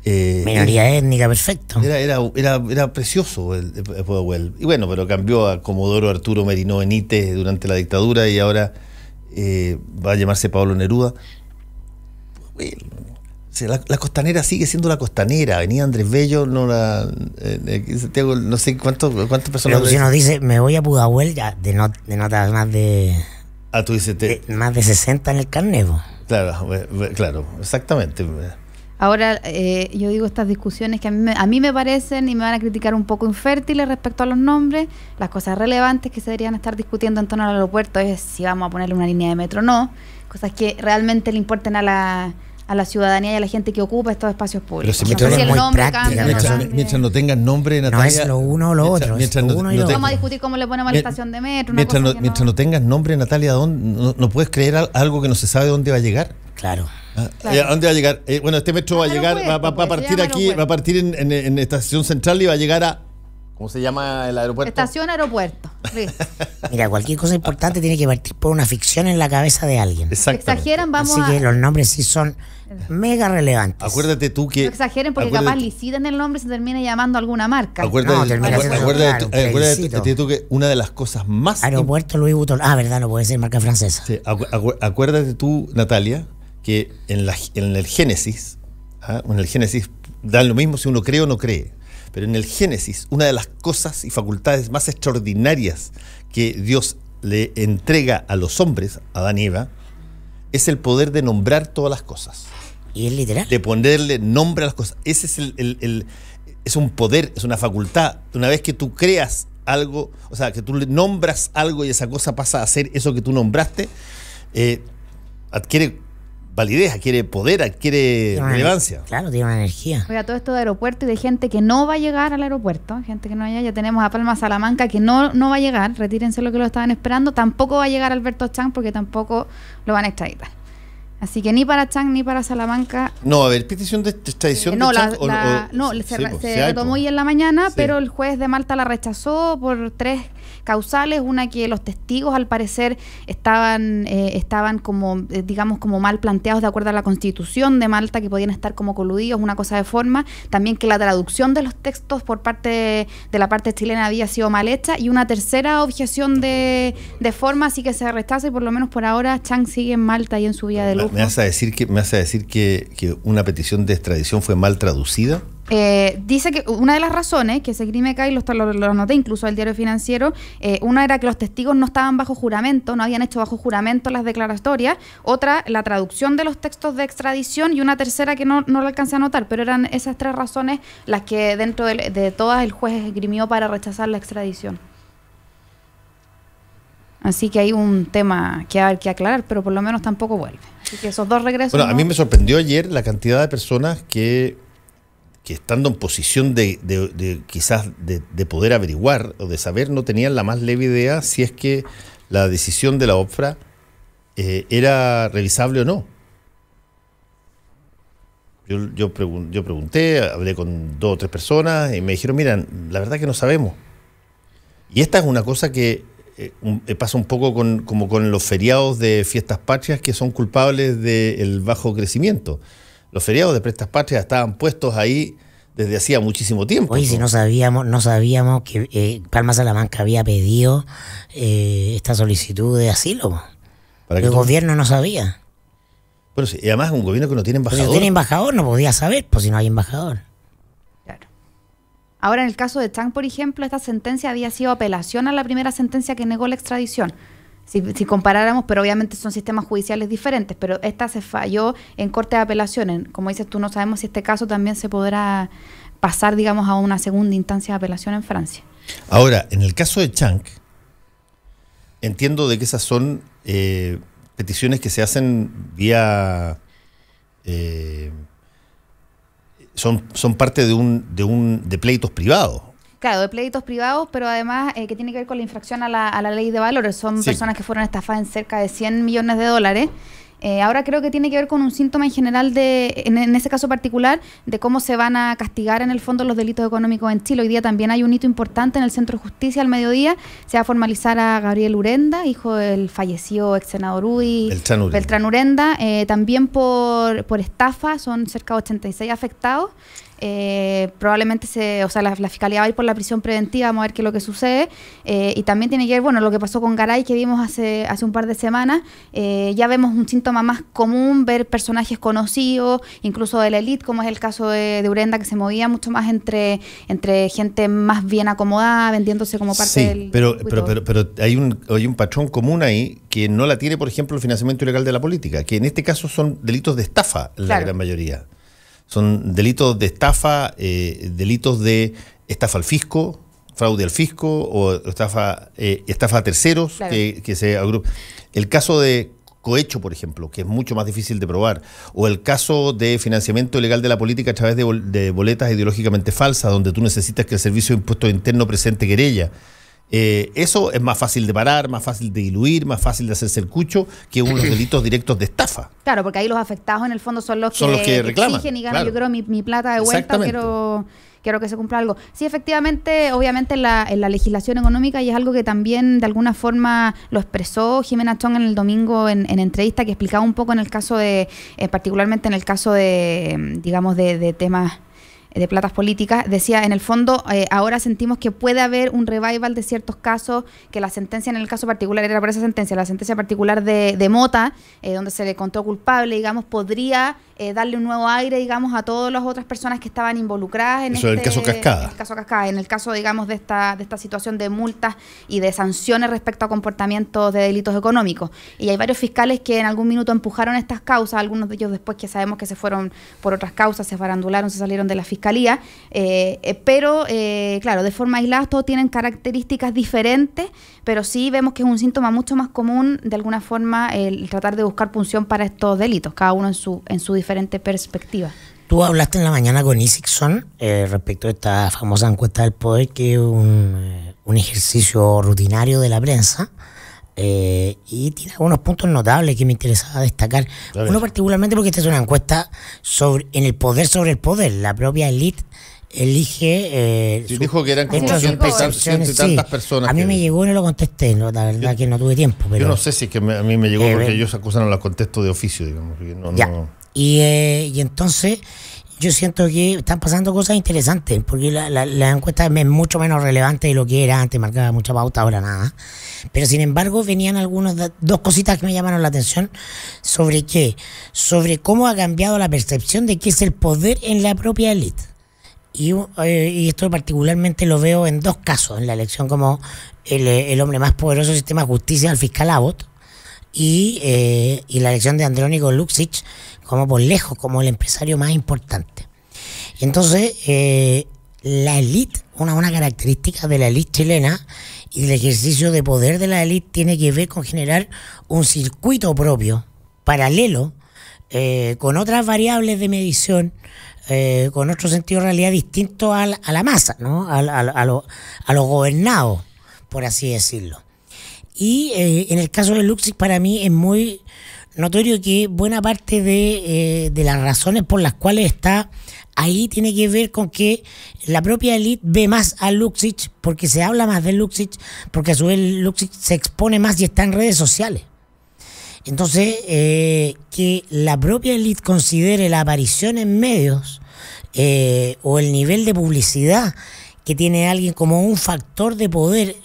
Minoría étnica, perfecto. Era precioso el Pudahuel. Y bueno, pero cambió a Comodoro Arturo Merino Benítez durante la dictadura y ahora va a llamarse Pablo Neruda. La costanera sigue siendo la costanera. Avenida Andrés Bello, no la. Santiago, no sé cuántas personas. Pero si uno dice, me voy a Pudahuel, ya denota más de. Ah, tú dices. Más de 60 en el carnet. Claro, exactamente. Ahora, yo digo estas discusiones que a mí me parecen y me van a criticar un poco infértiles respecto a los nombres. Las cosas relevantes que se deberían estar discutiendo en torno al aeropuerto es si vamos a ponerle una línea de metro o no. Cosas que realmente le importen a la ciudadanía y a la gente que ocupa estos espacios públicos. Pero si el nombre cambia, mientras no tengas nombre, Natalia, no es lo uno o lo otro. Vamos a discutir cómo le ponemos a la estación de metro. Mientras no tengas nombre, Natalia, no puedes creer algo que no se sabe dónde va a llegar. Claro. ¿A dónde va a llegar? Bueno, este metro va a llegar, va a partir aquí, va a partir en Estación Central y va a llegar a... ¿Cómo se llama el aeropuerto? Estación Aeropuerto. Mira, cualquier cosa importante tiene que partir por una ficción en la cabeza de alguien. Exageran, Así que los nombres sí son mega relevantes. Acuérdate tú que... No exageren porque capaz licitan el nombre y se termina llamando alguna marca. Acuérdate tú que una de las cosas más... Aeropuerto Louis Vuitton. Verdad, no puede ser marca francesa. Sí, acuérdate tú, Natalia, que en el Génesis, da lo mismo si uno cree o no cree, pero en el Génesis, una de las cosas y facultades más extraordinarias que Dios le entrega a los hombres, a Adán y Eva, es el poder de nombrar todas las cosas. ¿Y es literal? De ponerle nombre a las cosas. Ese es es un poder, es una facultad. Una vez que tú creas algo, o sea, que tú le nombras algo y esa cosa pasa a ser eso que tú nombraste, adquiere validez, adquiere poder, adquiere relevancia. Claro, tiene una energía. Oiga, todo esto de aeropuerto y de gente que no va a llegar al aeropuerto, gente que no vaya, ya tenemos a Palma Salamanca que no va a llegar, retírense lo que lo estaban esperando, tampoco va a llegar Alberto Chang porque tampoco lo van a extraditar. Así que ni para Chang ni para Salamanca. No, a ver, petición de extradición no, de Chang se retomó hoy en la mañana, pero el juez de Malta la rechazó por 3 causales. Una, que los testigos al parecer estaban como, digamos, como mal planteados de acuerdo a la Constitución de Malta, que podían estar como coludidos, una cosa de forma. También que la traducción de los textos por parte de la parte chilena había sido mal hecha. Y una tercera objeción de forma, así que se rechaza y por lo menos por ahora Chang sigue en Malta y en su vía de lujo. ¿Me vas a decir que una petición de extradición fue mal traducida? Dice que una de las razones que se esgrime acá, y lo anoté incluso al Diario Financiero, una era que los testigos no estaban bajo juramento, no habían hecho bajo juramento las declaratorias, otra, la traducción de los textos de extradición, y una tercera que no lo alcancé a anotar, pero eran esas 3 razones las que dentro de todas el juez esgrimió para rechazar la extradición. Así que hay un tema que hay que aclarar, pero por lo menos tampoco vuelve. Así que esos 2 regresos... Bueno, a mí me sorprendió ayer la cantidad de personas que estando en posición de quizás de poder averiguar o de saber, no tenían la más leve idea si es que la decisión de la OPFRA era revisable o no. Yo pregunté, hablé con 2 o 3 personas y me dijeron, miran, la verdad que no sabemos. Y esta es una cosa que pasa un poco como con los feriados de fiestas patrias, que son culpables del bajo crecimiento. Los feriados de fiestas patrias estaban puestos ahí desde hacía muchísimo tiempo. Oye, si no sabíamos que Palma Salamanca había pedido esta solicitud de asilo. El gobierno no sabía. Bueno, sí, y además es un gobierno que no tiene embajador. Si no tiene embajador, no podía saber, pues si no hay embajador. Claro. Ahora, en el caso de Chang, por ejemplo, esta sentencia había sido apelación a la primera sentencia que negó la extradición. Si comparáramos, pero obviamente son sistemas judiciales diferentes, pero esta se falló en corte de apelación. Como dices tú, no sabemos si este caso también se podrá pasar, digamos, a una segunda instancia de apelación en Francia. Ahora, en el caso de Chang, entiendo de que esas son peticiones que se hacen vía... son parte de pleitos privados. Claro, de pleitos privados, pero además que tiene que ver con la infracción a la ley de valores. Son personas que fueron estafadas en cerca de $100 millones. Ahora creo que tiene que ver con un síntoma en general, en ese caso particular, de cómo se van a castigar en el fondo los delitos económicos en Chile. Hoy día también hay un hito importante en el Centro de Justicia. Al mediodía se va a formalizar a Gabriel Urenda, hijo del fallecido ex senador UDI Beltrán Urenda, también por estafa. Son cerca de 86 afectados. Probablemente la fiscalía va a ir por la prisión preventiva. Vamos a ver qué es lo que sucede, y también tiene que ver, bueno, lo que pasó con Garay, que vimos hace un par de semanas. Ya vemos un síntoma más común, ver personajes conocidos, incluso de la élite, como es el caso de Urenda, que se movía mucho más entre gente más bien acomodada, vendiéndose como parte del... pero hay un patrón común ahí que no la tiene, por ejemplo, el financiamiento ilegal de la política, que en este caso son delitos de estafa, la gran mayoría. Son delitos de estafa, delitos de estafa al fisco, fraude al fisco, o estafa a terceros, claro, que se agrupan. El caso de cohecho, por ejemplo, que es mucho más difícil de probar, o el caso de financiamiento ilegal de la política a través de boletas ideológicamente falsas, donde tú necesitas que el Servicio de Impuestos Internos presente querella. Eso es más fácil de parar, más fácil de diluir, más fácil de hacerse el cucho que unos delitos directos de estafa. Claro, porque ahí los afectados en el fondo son los que reclaman, exigen y ganan, claro, yo creo, mi plata de vuelta, quiero que se cumpla algo. Sí, efectivamente, obviamente en la legislación económica, y es algo que también de alguna forma lo expresó Jimena Chong en el domingo en entrevista, que explicaba un poco en el caso particularmente en el caso de temas de platas políticas. Decía, en el fondo, ahora sentimos que puede haber un revival de ciertos casos, que la sentencia en el caso particular era por esa sentencia, la sentencia particular de Mota, donde se le encontró culpable, digamos, podría darle un nuevo aire, digamos, a todas las otras personas que estaban involucradas en el caso Cascada. En el caso, digamos, de esta situación de multas y de sanciones respecto a comportamientos de delitos económicos. Y hay varios fiscales que en algún minuto empujaron estas causas, algunos de ellos después, que sabemos que se fueron por otras causas, se farandularon, se salieron de la fiscalía. Pero claro, de forma aislada todos tienen características diferentes, pero sí vemos que es un síntoma mucho más común, de alguna forma, el tratar de buscar punción para estos delitos, cada uno en su diferente perspectiva. Tú hablaste en la mañana con Isixson respecto a esta famosa encuesta del poder, que es un ejercicio rutinario de la prensa, y tiene algunos puntos notables que me interesaba destacar. Uno particularmente porque esta es una encuesta en el poder sobre el poder. La propia élite elige... dijo que eran como ciento y tantas personas. A mí me llegó y no lo contesté, ¿no? La verdad que no tuve tiempo. Pero, yo no sé si es que a mí me llegó porque ellos acusaron los contextos de oficio, digamos. Y entonces yo siento que están pasando cosas interesantes, porque la encuesta es mucho menos relevante de lo que era antes, marcaba mucha pauta, ahora nada. Pero sin embargo venían dos cositas que me llamaron la atención. ¿Sobre qué? Sobre cómo ha cambiado la percepción de qué es el poder en la propia élite. Y esto particularmente lo veo en dos casos, en la elección como el hombre más poderoso del sistema de justicia, el fiscal Abbott, y la elección de Andrónico Luksic como por lejos, como el empresario más importante. Y entonces, la élite, una característica de la élite chilena y del ejercicio de poder de la élite tiene que ver con generar un circuito propio, paralelo, con otras variables de medición, con otro sentido de realidad distinto a la masa, ¿no? a los gobernados, por así decirlo. Y en el caso de Luksic, para mí es muy notorio que buena parte de las razones por las cuales está ahí tiene que ver con que la propia élite ve más a Luksic, porque se habla más de Luksic, porque a su vez Luksic se expone más y está en redes sociales. Entonces, que la propia élite considere la aparición en medios o el nivel de publicidad que tiene alguien como un factor de poder,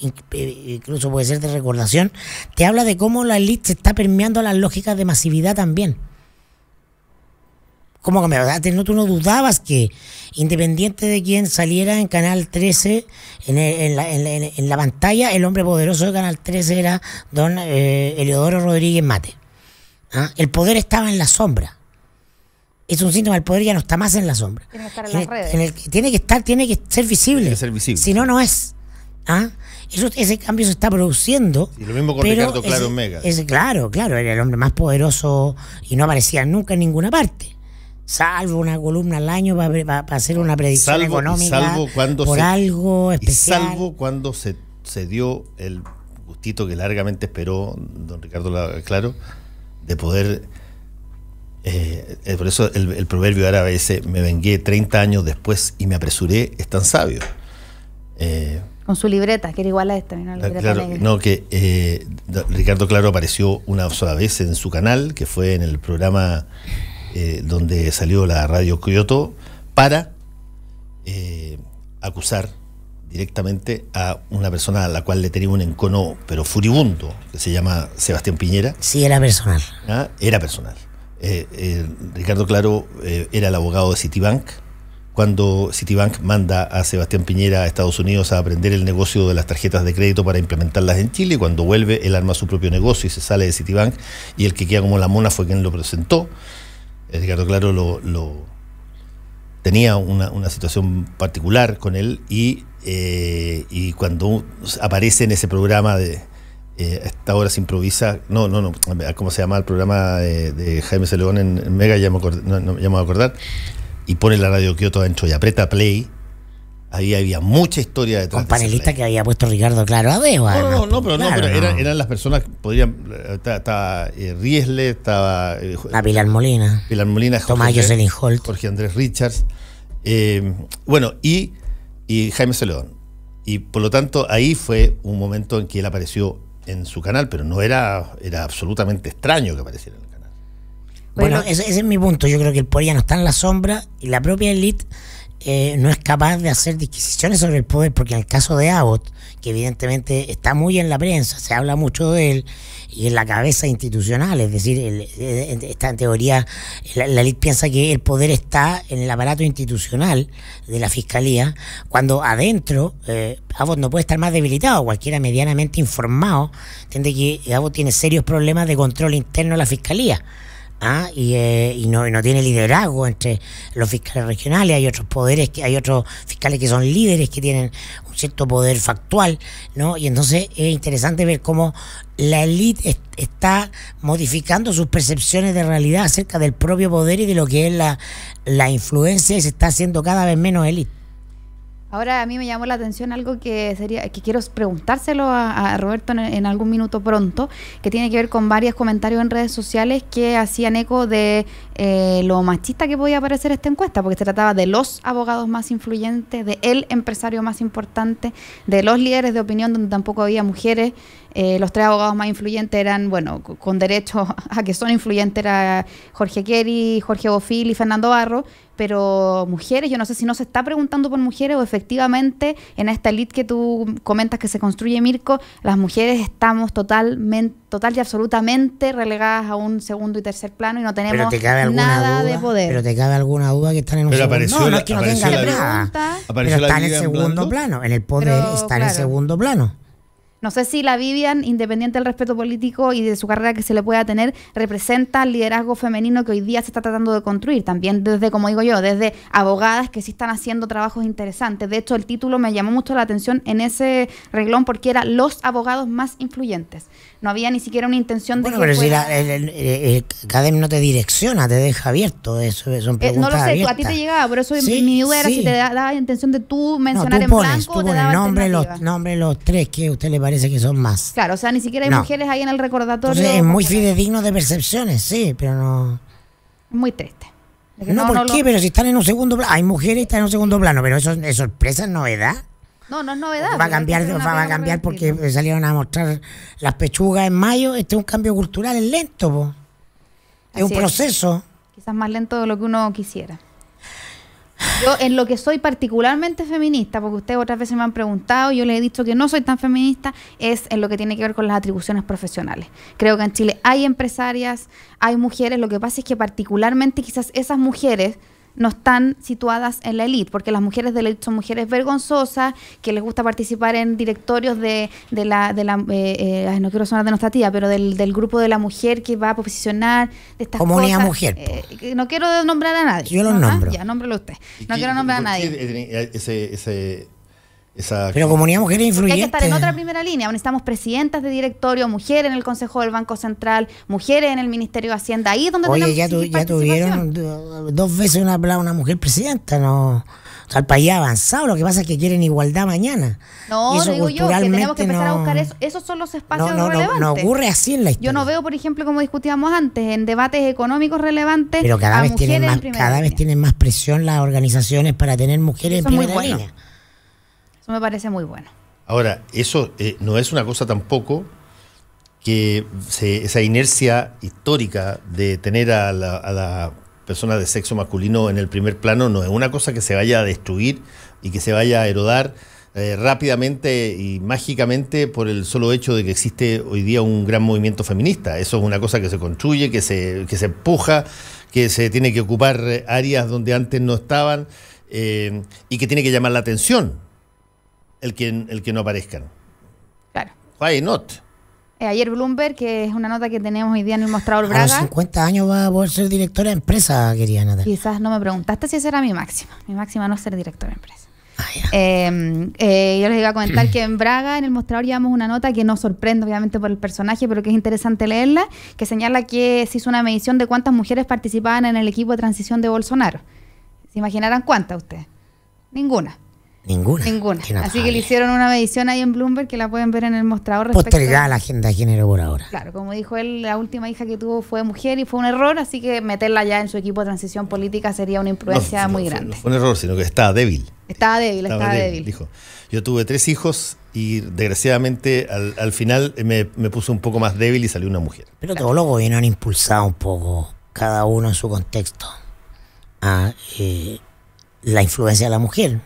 incluso puede ser de recordación, te habla de cómo la élite se está permeando a las lógicas de masividad también. Como que tú no dudabas que, independiente de quién saliera en Canal 13, en la pantalla, el hombre poderoso de Canal 13 era don Eliodoro Rodríguez Mate. ¿Ah? El poder estaba en la sombra. Es un síntoma, el poder ya no está más en la sombra. Tiene que estar en las redes. Tiene que ser visible. Tiene que ser visible. Si no, no es. ¿Ah? Ese cambio se está produciendo. Y lo mismo con Ricardo Claro en Mega. Claro, era el hombre más poderoso y no aparecía nunca en ninguna parte. Salvo una columna al año para hacer una predicción económica por algo especial. Salvo cuando se dio el gustito que largamente esperó don Ricardo Claro de poder... por eso el proverbio árabe ese, me vengué 30 años después y me apresuré, es tan sabio. Con su libreta, que era igual a esta, ¿no? La libreta negra. No, que Ricardo Claro apareció una sola vez en su canal, que fue en el programa donde salió la radio Kyoto, para acusar directamente a una persona a la cual le tenía un encono, pero furibundo, que se llama Sebastián Piñera. Sí, era personal. Era personal. Ricardo Claro era el abogado de Citibank cuando Citibank manda a Sebastián Piñera a Estados Unidos a aprender el negocio de las tarjetas de crédito para implementarlas en Chile. Cuando vuelve, él arma su propio negocio y se sale de Citibank, y el que queda como la mona fue quien lo presentó. Ricardo Claro tenía una situación particular con él, y cuando aparece en ese programa de esta hora se improvisa, ¿cómo se llama el programa de Jaime C. León en Mega? Ya me voy a acordar. Y pone la radio Kyoto adentro y aprieta play. Ahí había mucha historia detrás. Con panelistas que había puesto Ricardo Claro a Deo. Pero eran las personas, estaba Riesle, estaba la Pilar Molina, Tomás Jocelyn Holt, Jorge Andrés Richards, y Jaime C. León. Y por lo tanto ahí fue un momento en que él apareció en su canal, pero no era absolutamente extraño que apareciera en el canal. Bueno, ese es mi punto. Yo creo que el poder ya no está en la sombra, y la propia élite no es capaz de hacer disquisiciones sobre el poder, porque en el caso de Abbott, que evidentemente está muy en la prensa, se habla mucho de él, y en la cabeza institucional, es decir, está en teoría, la élite piensa que el poder está en el aparato institucional de la fiscalía, cuando adentro Abbott no puede estar más debilitado. Cualquiera medianamente informado entiende que Abbott tiene serios problemas de control interno de la fiscalía. Y no tiene liderazgo entre los fiscales regionales. Hay otros poderes, hay otros fiscales que son líderes, que tienen un cierto poder factual, ¿no? Y entonces es interesante ver cómo la élite está modificando sus percepciones de realidad acerca del propio poder y de lo que es la influencia, y se está haciendo cada vez menos élite. Ahora a mí me llamó la atención algo que quiero preguntárselo a Roberto en algún minuto pronto, que tiene que ver con varios comentarios en redes sociales que hacían eco de lo machista que podía parecer esta encuesta, porque se trataba de los abogados más influyentes, de el empresario más importante, de los líderes de opinión donde tampoco había mujeres, Los 3 abogados más influyentes eran, bueno, con derecho a que son influyentes, era Jorge Keri, Jorge Bofill y Fernando Barro, pero mujeres, yo no sé si no se está preguntando por mujeres o efectivamente en esta elite que tú comentas que se construye, Mirko, las mujeres estamos total y absolutamente relegadas a un segundo y tercer plano y no tenemos nada de poder. Pero te cabe alguna duda que están en un segundo plano. No es que no tengan nada. Pero está en el segundo plano. En el poder está en el segundo plano. No sé si la Vivian, independiente del respeto político y de su carrera que se le pueda tener, representa el liderazgo femenino que hoy día se está tratando de construir. También desde, como digo yo, desde abogadas que sí están haciendo trabajos interesantes. De hecho, el título me llamó mucho la atención en ese reglón porque era los abogados más influyentes. No había ni siquiera una intención de que pero fuera... si el CADEM no te direcciona, te deja abierto. Eso son preguntas no lo sé, abiertas. A ti te llegaba, por eso Sí, mi duda era sí. si te daba intención de tú mencionar tú en blanco o te daba el nombre de los 3 que a usted le parece que son más. Claro, o sea, ni siquiera hay mujeres ahí en el recordatorio. Entonces, es muy fidedigno de percepciones, sí, pero no... Muy triste. No, ¿por qué? Pero si están en un segundo plano, hay mujeres y están en un segundo plano, pero eso es sorpresa, es novedad. No es novedad. Va a cambiar porque salieron a mostrar las pechugas en mayo. Este es un cambio cultural, es lento, po. Es un proceso. Quizás más lento de lo que uno quisiera. Yo, en lo que soy particularmente feminista, porque ustedes otras veces me han preguntado, yo les he dicho que no soy tan feminista, es en lo que tiene que ver con las atribuciones profesionales. Creo que en Chile hay empresarias, hay mujeres, lo que pasa es que particularmente quizás esas mujeres no están situadas en la élite, porque las mujeres de la élite son mujeres vergonzosas, que les gusta participar en directorios de la no quiero sonar denostativa, pero del grupo de la mujer que va a posicionar de estas Comunidad cosas. Mujer. No quiero nombrar a nadie. Yo los nombro. Ya, nómbrelo usted. No quiero nombrar a nadie. Pero Comunidad Mujer es influyente. Hay que estar en otra primera línea. Necesitamos presidentas de directorio, mujeres en el Consejo del Banco Central, mujeres en el Ministerio de Hacienda. Ahí es donde Oye, tenemos ya tuvieron 2 veces una mujer presidenta, ¿no? O sea, el país ha avanzado, lo que pasa es que quieren igualdad mañana. No, y eso digo yo, que tenemos que empezar a buscar eso. Esos son los espacios relevantes. No ocurre así en la historia. Yo no veo, por ejemplo, como discutíamos antes, en debates económicos relevantes, pero cada vez tienen más presión las organizaciones para tener mujeres en primera línea. Eso me parece muy bueno. Ahora, eso no es una cosa tampoco que esa inercia histórica de tener a la persona de sexo masculino en el primer plano no es una cosa que se vaya a destruir y que se vaya a erodar rápidamente y mágicamente por el solo hecho de que existe hoy día un gran movimiento feminista. Eso es una cosa que se construye, que se empuja, que se tiene que ocupar áreas donde antes no estaban y que tiene que llamar la atención el que no aparezcan. Claro. Why not? Ayer Bloomberg, que es una nota que tenemos hoy día en el mostrador Braga. A los 50 años va a poder ser directora de empresa, quería Natalia. Quizás no me preguntaste si esa era mi máxima. Mi máxima no es ser directora de empresa. Yo les iba a comentar que en Braga, en el mostrador, llevamos una nota que nos sorprende obviamente por el personaje, pero que es interesante leerla, que señala que se hizo una medición de cuántas mujeres participaban en el equipo de transición de Bolsonaro. ¿Se imaginarán cuántas ustedes? Ninguna. Así que le hicieron una medición ahí en Bloomberg que la pueden ver en el mostrador. Postergada la agenda de género por ahora. Claro, como dijo él, la última hija que tuvo fue mujer y fue un error, así que meterla ya en su equipo de transición política sería una imprudencia muy grande. No fue un error, sino que estaba débil. Estaba débil. Dijo. Yo tuve 3 hijos y desgraciadamente al final me puse un poco más débil y salió una mujer. Pero todos los gobiernos han impulsado un poco, cada uno en su contexto, a la influencia de la mujer.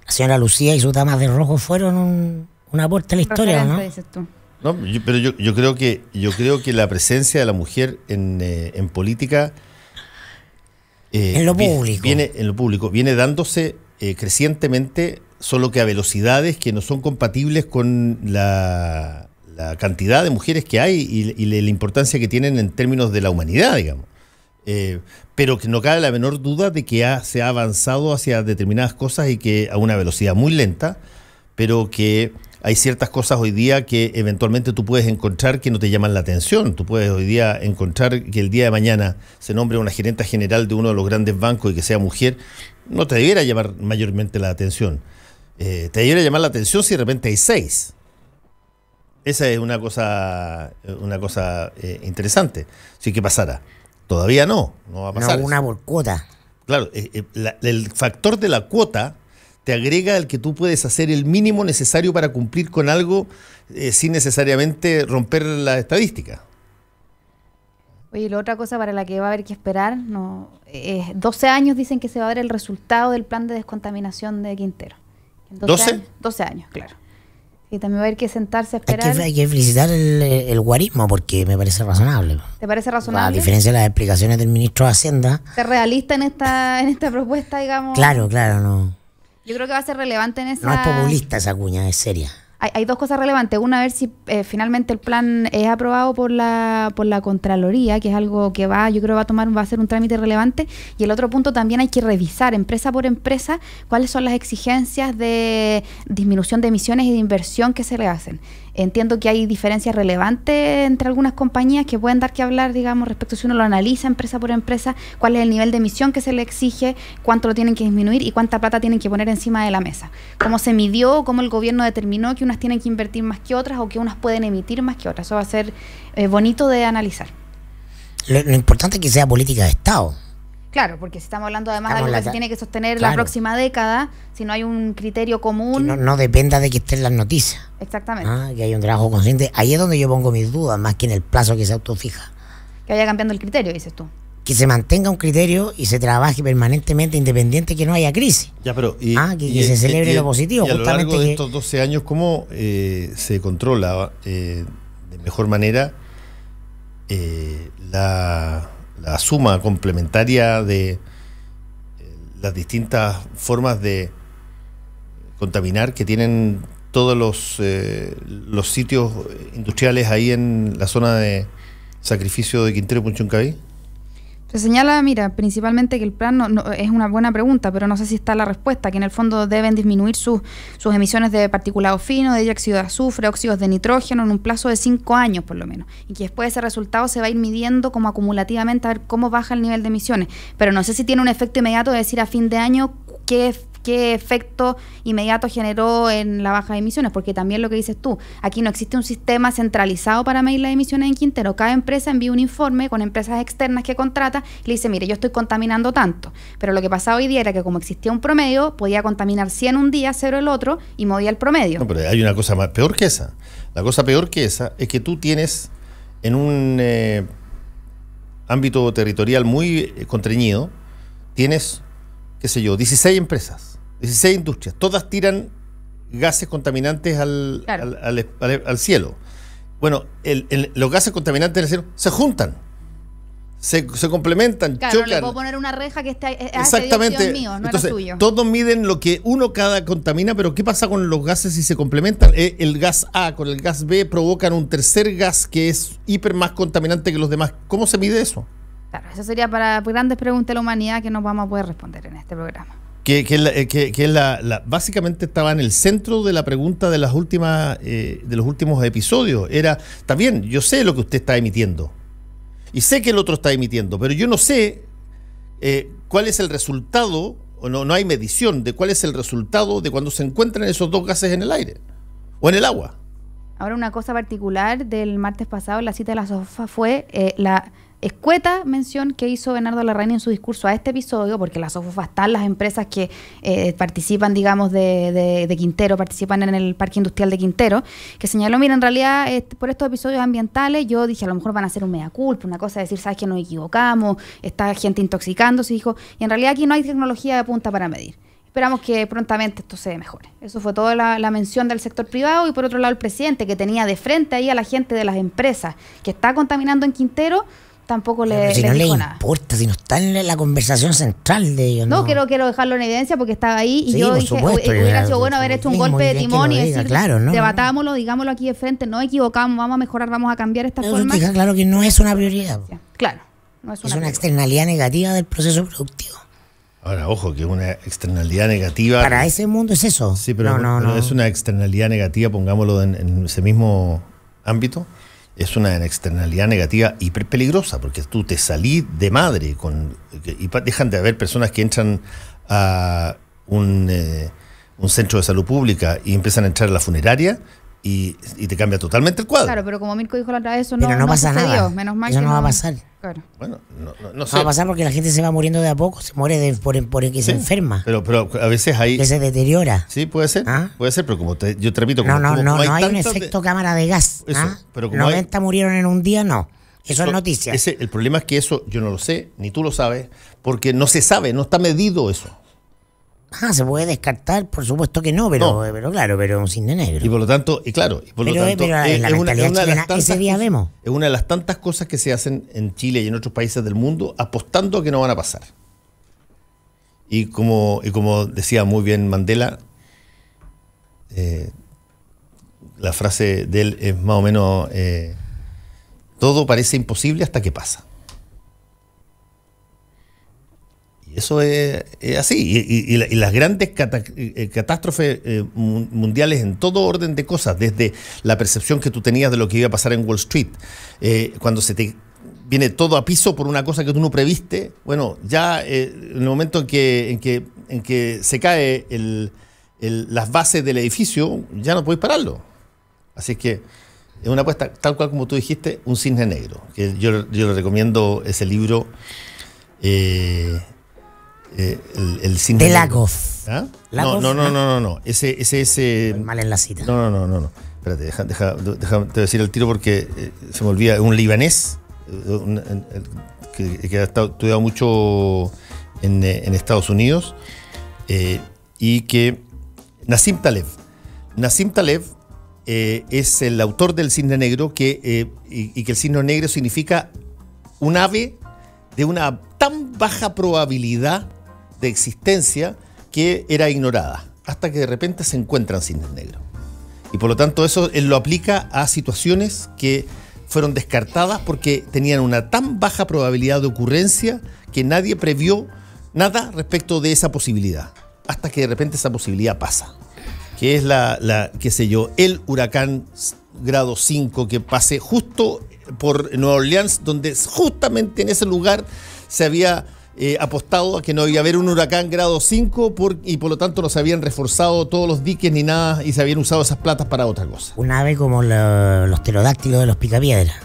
La señora Lucía y sus damas de rojo fueron un aporte a la historia, ¿no? Dices tú. No, pero yo creo que la presencia de la mujer en política en lo público viene dándose crecientemente, solo que a velocidades que no son compatibles con la cantidad de mujeres que hay y la importancia que tienen en términos de la humanidad, digamos. Pero que no cabe la menor duda de que se ha avanzado hacia determinadas cosas y que a una velocidad muy lenta, pero que hay ciertas cosas hoy día que eventualmente tú puedes encontrar que no te llaman la atención. Tú puedes hoy día encontrar que el día de mañana se nombre una gerenta general de uno de los grandes bancos y que sea mujer. No te debiera llamar mayormente la atención. Te debiera llamar la atención si de repente hay 6. Esa es una cosa interesante. Si que pasara. Todavía no va a pasar. No, una por cuota. Claro, el factor de la cuota te agrega el que tú puedes hacer el mínimo necesario para cumplir con algo sin necesariamente romper la estadística. Oye, la otra cosa para la que va a haber que esperar, 12 años dicen que se va a ver el resultado del plan de descontaminación de Quintero. ¿12? 12 años, claro. Y también va a haber que sentarse a esperar. Hay que felicitar el guarismo porque me parece razonable. ¿Te parece razonable? A diferencia de las explicaciones del ministro de Hacienda. ¿Ser realista en esta propuesta, digamos? Claro, no. Yo creo que va a ser relevante en esa... No es populista esa cuña, es seria. Hay dos cosas relevantes. Una, a ver si finalmente el plan es aprobado por la Contraloría, que es algo que yo creo va a ser un trámite relevante. Y el otro punto, también hay que revisar empresa por empresa cuáles son las exigencias de disminución de emisiones y de inversión que se le hacen. Entiendo que hay diferencias relevantes entre algunas compañías que pueden dar que hablar, digamos, respecto si uno lo analiza empresa por empresa, cuál es el nivel de emisión que se le exige, cuánto lo tienen que disminuir y cuánta plata tienen que poner encima de la mesa. Cómo se midió, cómo el gobierno determinó que unas tienen que invertir más que otras o que unas pueden emitir más que otras. Eso va a ser bonito de analizar. Lo importante es que sea política de Estado. Claro, porque si estamos hablando además de algo que se tiene que sostener la próxima década, si no hay un criterio común... Que no dependa de que estén las noticias. Exactamente. Que haya un trabajo consciente. Ahí es donde yo pongo mis dudas, más que en el plazo que se autofija. Que vaya cambiando el criterio, dices tú. Que se mantenga un criterio y se trabaje permanentemente independiente, que no haya crisis. Ya, pero que se celebre lo positivo. Y a lo largo de estos 12 años, ¿cómo se controla de mejor manera la suma complementaria de las distintas formas de contaminar que tienen todos los sitios industriales ahí en la zona de sacrificio de Quintero y Punchuncaví? Se señala, mira, principalmente que el plan no es una buena pregunta, pero no sé si está la respuesta, que en el fondo deben disminuir sus emisiones de partículas fino, de dióxido de azufre, óxidos de nitrógeno en un plazo de 5 años por lo menos, y que después ese resultado se va a ir midiendo como acumulativamente a ver cómo baja el nivel de emisiones, pero no sé si tiene un efecto inmediato de decir a fin de año qué efecto inmediato generó en la baja de emisiones, porque también lo que dices tú, aquí no existe un sistema centralizado para medir las emisiones en Quintero. Cada empresa envía un informe con empresas externas que contrata y le dice, mire, yo estoy contaminando tanto, pero lo que pasaba hoy día era que como existía un promedio, podía contaminar 100 un día, 0 el otro, y movía el promedio. No, pero hay una cosa peor que esa. La cosa peor que esa es que tú tienes en un ámbito territorial muy contrañido, tienes, qué sé yo, 16 empresas, 16 industrias, todas tiran gases contaminantes al cielo. Bueno, los gases contaminantes del cielo se juntan, se complementan, claro, chocan. No le puedo poner una reja que esté... Exactamente. Mío, no entonces, era suyo. Todos miden lo que uno cada contamina, pero ¿qué pasa con los gases si se complementan? El gas A con el gas B provocan un tercer gas que es hiper más contaminante que los demás. ¿Cómo se mide eso? Claro, eso sería para grandes preguntas de la humanidad que no vamos a poder responder en este programa. Básicamente estaba en el centro de la pregunta de los últimos episodios. Era, está bien, yo sé lo que usted está emitiendo y sé que el otro está emitiendo, pero yo no sé cuál es el resultado, o no hay medición de cuál es el resultado de cuando se encuentran esos dos gases en el aire o en el agua. Ahora, una cosa particular del martes pasado en la cita de la SOFA fue la escueta mención que hizo Bernardo Larraín en su discurso a este episodio, porque en la SOFA están las empresas que participan, digamos, de Quintero, participan en el Parque Industrial de Quintero, que señaló, mira, en realidad por estos episodios ambientales yo dije, a lo mejor van a hacer un mea culpa, una cosa de decir, sabes que nos equivocamos, está gente intoxicándose, dijo, y en realidad aquí no hay tecnología de punta para medir. Esperamos que prontamente esto se mejore. Eso fue toda la mención del sector privado. Y por otro lado el presidente, que tenía de frente ahí a la gente de las empresas que está contaminando en Quintero, tampoco le dijo nada. No le importa, si no está en la conversación central de ellos. No, quiero dejarlo en evidencia porque estaba ahí y sí, yo dije, hubiera sido bueno haber hecho un golpe de timón y decir, claro, ¿no? Debatámoslo, digámoslo aquí de frente, no equivocamos, vamos a mejorar, vamos a cambiar esta forma. Claro que no es una prioridad. Claro, no es una externalidad negativa del proceso productivo. Ahora, ojo, que una externalidad negativa... Para ese mundo es eso. Sí, pero no es una externalidad negativa, pongámoslo en ese mismo ámbito. Es una externalidad negativa hiper peligrosa, porque tú te salís de madre y dejan de haber personas que entran a un centro de salud pública y empiezan a entrar a la funeraria y te cambia totalmente el cuadro. Claro, pero como Mirko dijo la otra vez, eso pero no pasa sucedió. nada. Menos mal eso que no va a pasar. Claro. Bueno, no sé. No va a pasar porque la gente se va muriendo de a poco, se muere por que se enferma. Pero a veces hay... Que se deteriora. Sí, puede ser. ¿Ah? Puede ser, pero como yo te repito... No hay un tantas efecto cámara de gas. Eso, ¿Ah? pero como 90 murieron en un día, no. Eso es noticia. El problema es que eso yo no lo sé, ni tú lo sabes, porque no se sabe, no está medido eso. Se puede descartar, por supuesto que no, pero claro, pero un cisne negro. Y por lo tanto, pero en la mentalidad chilena ese día vemos. Es una de las tantas cosas que se hacen en Chile y en otros países del mundo apostando a que no van a pasar. Y como decía muy bien Mandela, la frase de él es más o menos, todo parece imposible hasta que pasa. Y eso es así. Y las grandes catástrofes mundiales en todo orden de cosas, desde la percepción que tú tenías de lo que iba a pasar en Wall Street, cuando se te viene todo a piso por una cosa que tú no previste, bueno, ya en el momento en que se cae las bases del edificio, ya no podéis pararlo. Así es que es una apuesta, tal cual como tú dijiste, un cisne negro. Que yo le recomiendo ese libro... el cisne de Lagos. ¿Ah? No. Ese es mal en la cita. No. Espérate, deja, te voy a decir el tiro porque se me olvida. Un libanés que ha estudiado mucho en Estados Unidos y que Nassim Taleb es el autor del cisne negro y que el cisne negro significa un ave de una tan baja probabilidad de existencia que era ignorada, hasta que de repente se encuentran cisnes negros. Y por lo tanto eso él lo aplica a situaciones que fueron descartadas porque tenían una tan baja probabilidad de ocurrencia que nadie previó nada respecto de esa posibilidad, hasta que de repente esa posibilidad pasa. Que es el huracán grado 5 que pase justo por Nueva Orleans, donde justamente en ese lugar se había apostado a que no iba a haber un huracán grado 5 y por lo tanto no se habían reforzado todos los diques ni nada y se habían usado esas platas para otra cosa. Un ave como los pterodáctilos de los picapiedras.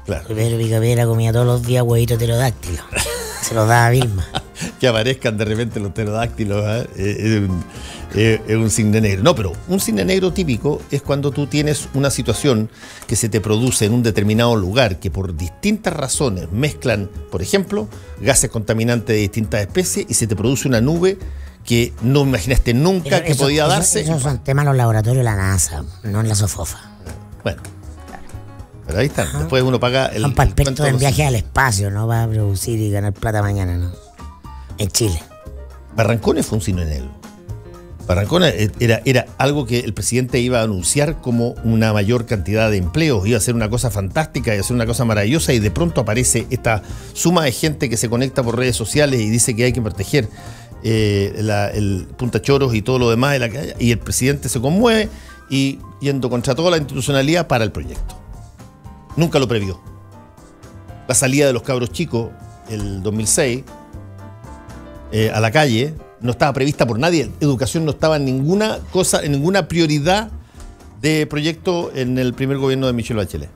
Claro. Pedro Picapiedra comía todos los días huevitos pterodáctilos. Se los daba a Vilma. Que aparezcan de repente los pterodáctilos, es un cisne negro. No, pero un cisne negro típico es cuando tú tienes una situación que se te produce en un determinado lugar que por distintas razones mezclan, por ejemplo, gases contaminantes de distintas especies y se te produce una nube que no imaginaste nunca que podía darse. Esos son temas en los laboratorios de la NASA, no en la SOFOFA. Bueno. Pero ahí está. Después uno paga el... Son para expertos en viaje al espacio, no va a producir y ganar plata mañana, ¿no? En Chile. Barrancones fue un cisne negro. Barrancones era algo que el presidente iba a anunciar como una mayor cantidad de empleos, iba a ser una cosa fantástica, iba a ser una cosa maravillosa y de pronto aparece esta suma de gente que se conecta por redes sociales y dice que hay que proteger el Punta Choros y todo lo demás de la calle, y el presidente se conmueve y yendo contra toda la institucionalidad para el proyecto. Nunca lo previó. La salida de los cabros chicos el 2006 a la calle no estaba prevista por nadie. Educación no estaba en ninguna cosa, en ninguna prioridad de proyecto en el primer gobierno de Michelle Bachelet.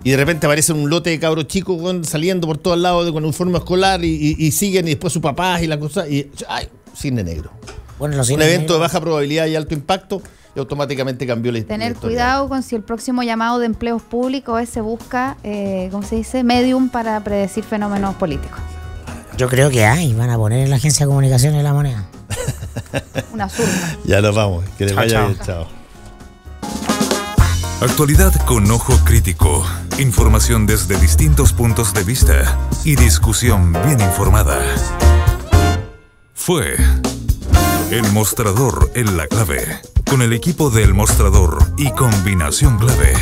Y de repente aparece un lote de cabros chicos saliendo por todos lados con uniforme escolar y siguen, y después sus papás y la cosa. Y ¡ay! Cisne negro. Bueno, un evento de baja probabilidad y alto impacto, y automáticamente cambió la historia. Tener cuidado con si el próximo llamado de empleos públicos se busca, ¿cómo se dice? Medium para predecir fenómenos políticos. Yo creo que van a poner en la Agencia de Comunicaciones La Moneda. Una zurda. Ya nos vamos. Que les vaya bien. Chao. Actualidad con ojo crítico. Información desde distintos puntos de vista y discusión bien informada. Fue El Mostrador en la Clave, con el equipo del Mostrador y Combinación Clave.